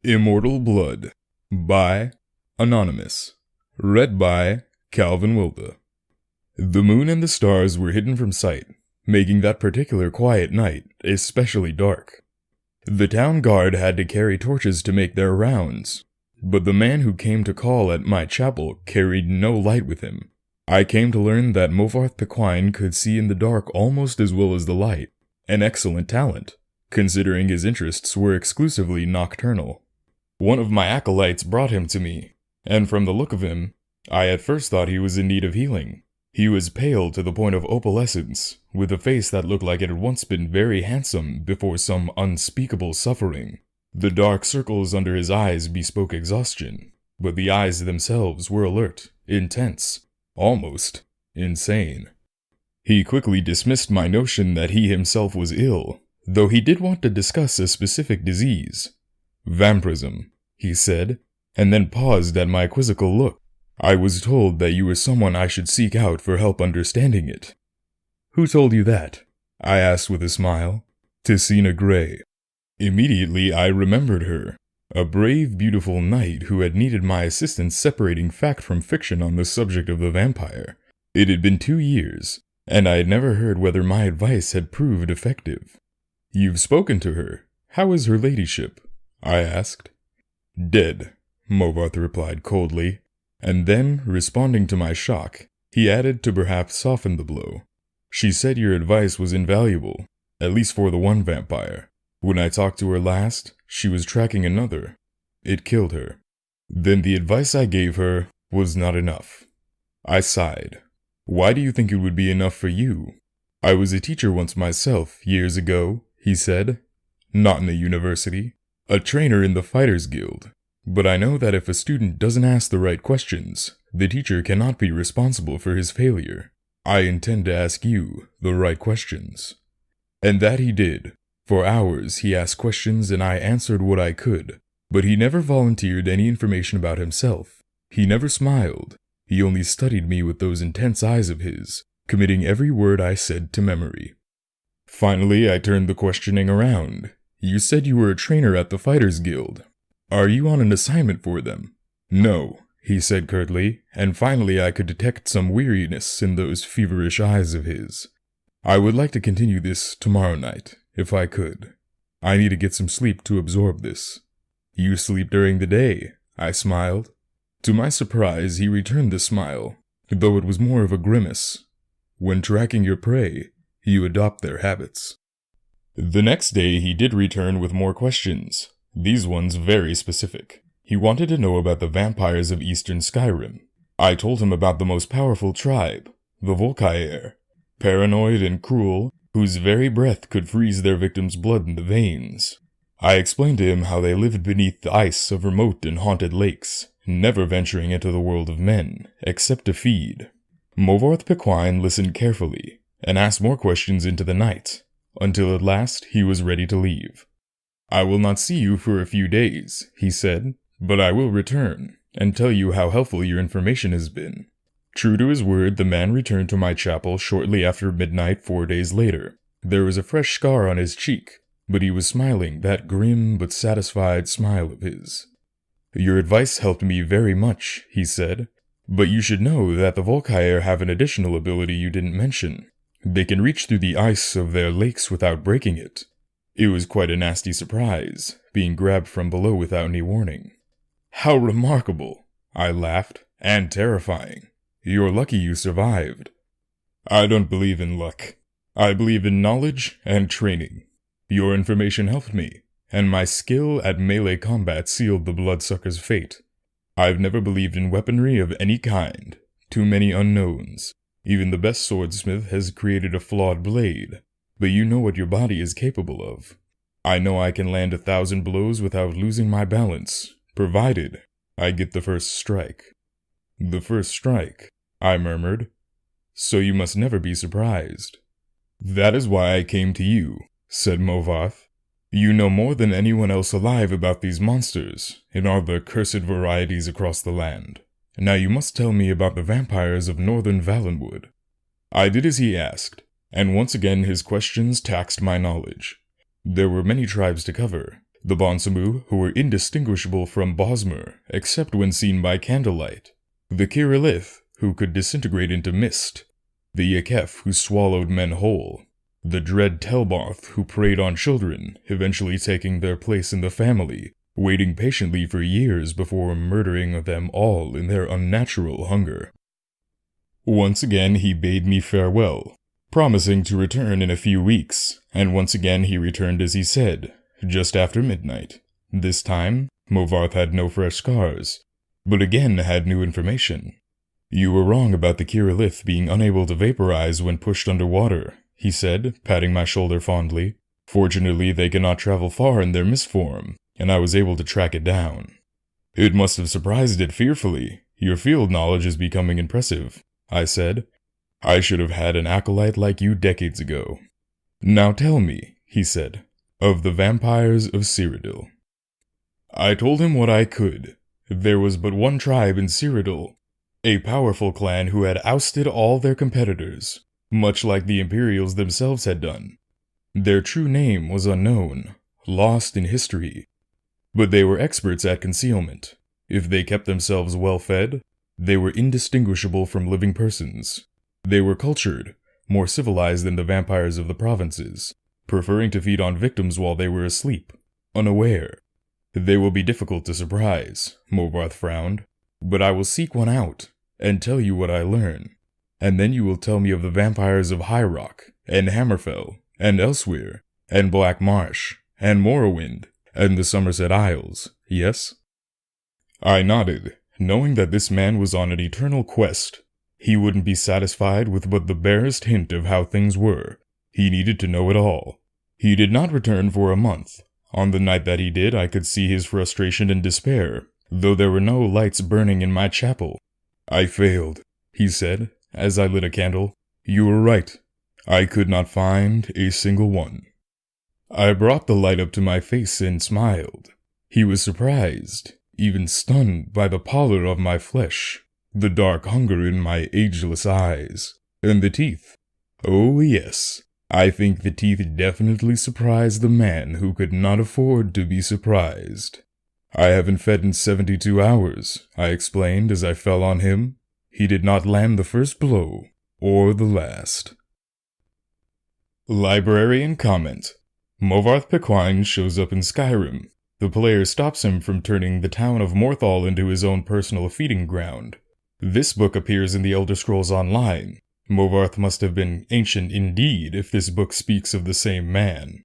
Immortal Blood by Anonymous. Read by Calvin Wilda. The moon and the stars were hidden from sight, making that particular quiet night especially dark. The town guard had to carry torches to make their rounds, but the man who came to call at my chapel carried no light with him. I came to learn that Movarth Pequine could see in the dark almost as well as the light, an excellent talent, considering his interests were exclusively nocturnal. One of my acolytes brought him to me, and from the look of him, I at first thought he was in need of healing. He was pale to the point of opalescence, with a face that looked like it had once been very handsome before some unspeakable suffering. The dark circles under his eyes bespoke exhaustion, but the eyes themselves were alert, intense, almost insane. He quickly dismissed my notion that he himself was ill, though he did want to discuss a specific disease. Vampirism, he said, and then paused at my quizzical look. I was told that you were someone I should seek out for help understanding it. Who told you that? I asked with a smile. Tessina Gray. Immediately I remembered her, a brave, beautiful knight who had needed my assistance separating fact from fiction on the subject of the vampire. It had been 2 years, and I had never heard whether my advice had proved effective. You've spoken to her. How is her ladyship? I asked. Dead, Movarth replied coldly, and then, responding to my shock, he added to perhaps soften the blow. She said your advice was invaluable, at least for the one vampire. When I talked to her last, she was tracking another. It killed her. Then the advice I gave her was not enough. I sighed. Why do you think it would be enough for you? I was a teacher once myself, years ago, he said. Not in a university. A trainer in the Fighters Guild. But I know that if a student doesn't ask the right questions, the teacher cannot be responsible for his failure. I intend to ask you the right questions. And that he did. For hours he asked questions and I answered what I could, but he never volunteered any information about himself. He never smiled. He only studied me with those intense eyes of his, committing every word I said to memory. Finally, I turned the questioning around. You said you were a trainer at the Fighters Guild. Are you on an assignment for them? No, he said curtly, and finally I could detect some weariness in those feverish eyes of his. I would like to continue this tomorrow night, if I could. I need to get some sleep to absorb this. You sleep during the day, I smiled. To my surprise, he returned the smile, though it was more of a grimace. When tracking your prey, you adopt their habits. The next day he did return with more questions, these ones very specific. He wanted to know about the vampires of Eastern Skyrim. I told him about the most powerful tribe, the Volkaier, paranoid and cruel, whose very breath could freeze their victims' blood in the veins. I explained to him how they lived beneath the ice of remote and haunted lakes, never venturing into the world of men, except to feed. Movarth Pequine listened carefully, and asked more questions into the night, until at last he was ready to leave. I will not see you for a few days, he said, but I will return, and tell you how helpful your information has been. True to his word, the man returned to my chapel shortly after midnight 4 days later. There was a fresh scar on his cheek, but he was smiling that grim but satisfied smile of his. Your advice helped me very much, he said, but you should know that the Volkaier have an additional ability you didn't mention. They can reach through the ice of their lakes without breaking it. It was quite a nasty surprise, being grabbed from below without any warning. How remarkable, I laughed, and terrifying. You're lucky you survived. I don't believe in luck. I believe in knowledge and training. Your information helped me, and my skill at melee combat sealed the bloodsucker's fate. I've never believed in weaponry of any kind. Too many unknowns. Even the best swordsmith has created a flawed blade, but you know what your body is capable of. I know I can land 1,000 blows without losing my balance, provided I get the first strike. The first strike, I murmured. So you must never be surprised. That is why I came to you, said Movarth. You know more than anyone else alive about these monsters, and all the cursed varieties across the land. Now you must tell me about the vampires of northern Valenwood. I did as he asked, and once again his questions taxed my knowledge. There were many tribes to cover, The Bonsamu, who were indistinguishable from Bosmer, except when seen by candlelight. The Kirilith, who could disintegrate into mist. The Yakef, who swallowed men whole. The dread Telbarth, who preyed on children, eventually taking their place in the family, waiting patiently for years before murdering them all in their unnatural hunger. Once again he bade me farewell, promising to return in a few weeks, and once again he returned as he said, just after midnight. This time, Movarth had no fresh scars, but again had new information. You were wrong about the Kirilith being unable to vaporize when pushed underwater, he said, patting my shoulder fondly. Fortunately, they cannot travel far in their mist form, and I was able to track it down. It must have surprised it fearfully. Your field knowledge is becoming impressive, I said. I should have had an acolyte like you decades ago. Now tell me, he said, of the vampires of Cyrodiil. I told him what I could. There was but one tribe in Cyrodiil, a powerful clan who had ousted all their competitors, much like the Imperials themselves had done. Their true name was unknown, lost in history, but they were experts at concealment. If they kept themselves well fed, they were indistinguishable from living persons. They were cultured, more civilized than the vampires of the provinces, preferring to feed on victims while they were asleep, unaware. They will be difficult to surprise, Movarth frowned, but I will seek one out and tell you what I learn, and then you will tell me of the vampires of High Rock, and Hammerfell, and elsewhere, and Black Marsh, and Morrowind, and the Somerset Isles, yes? I nodded, knowing that this man was on an eternal quest. He wouldn't be satisfied with but the barest hint of how things were. He needed to know it all. He did not return for a month. On the night that he did, I could see his frustration and despair, though there were no lights burning in my chapel. I failed, he said, as I lit a candle. You were right. I could not find a single one. I brought the light up to my face and smiled. He was surprised, even stunned by the pallor of my flesh, the dark hunger in my ageless eyes, and the teeth. Oh yes, I think the teeth definitely surprised the man who could not afford to be surprised. I haven't fed in 72 hours, I explained as I fell on him. He did not land the first blow, or the last. Librarian comment. Movarth Pequine shows up in Skyrim. The player stops him from turning the town of Morthal into his own personal feeding ground. This book appears in the Elder Scrolls Online. Movarth must have been ancient indeed if this book speaks of the same man.